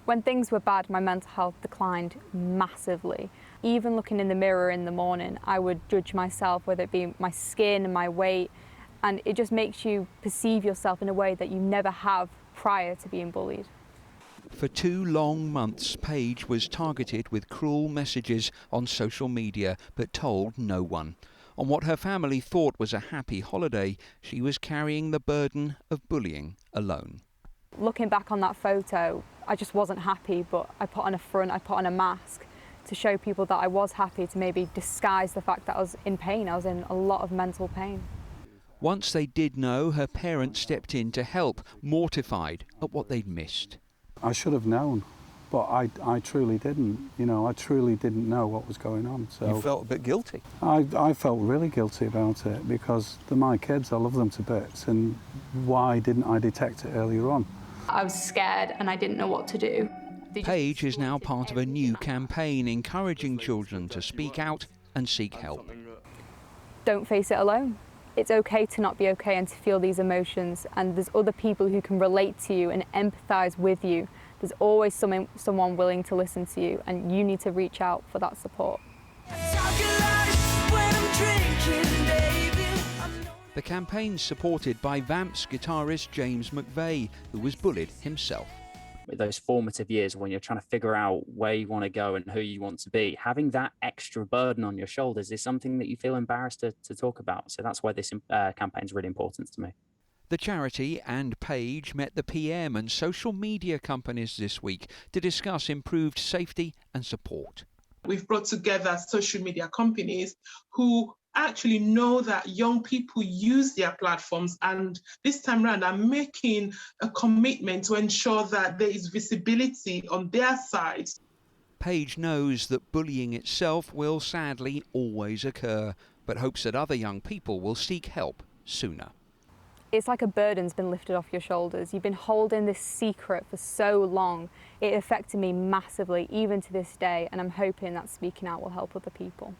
When things were bad, my mental health declined massively. Even looking in the mirror in the morning, I would judge myself, whether it be my skin and my weight, and it just makes you perceive yourself in a way that you never have prior to being bullied. For 2 long months, Paige was targeted with cruel messages on social media, but told no one. On what her family thought was a happy holiday, she was carrying the burden of bullying alone. Looking back on that photo, I just wasn't happy, but I put on a front, I put on a mask to show people that I was happy, to maybe disguise the fact that I was in pain. I was in a lot of mental pain. Once they did know, her parents stepped in to help, mortified at what they'd missed. I should have known, but I truly didn't. You know, I truly didn't know what was going on. So You felt a bit guilty? I felt really guilty about it because they're my kids, I love them to bits, and why didn't I detect it earlier on? I was scared and I didn't know what to do. Paige is now part of a new campaign encouraging children to speak out and seek help. Don't face it alone. It's okay to not be okay and to feel these emotions, and there's other people who can relate to you and empathise with you. There's always someone willing to listen to you, and you need to reach out for that support. The campaign's supported by Vamp's guitarist James McVeigh, who was bullied himself. Those formative years when you're trying to figure out where you want to go and who you want to be, having that extra burden on your shoulders is something that you feel embarrassed to talk about. So that's why this campaign is really important to me. The charity and Paige met the PM and social media companies this week to discuss improved safety and support. We've brought together social media companies who actually know that young people use their platforms, and this time around are making a commitment to ensure that there is visibility on their side. Paige knows that bullying itself will sadly always occur, but hopes that other young people will seek help sooner. It's like a burden's been lifted off your shoulders. You've been holding this secret for so long. It affected me massively, even to this day, and I'm hoping that speaking out will help other people.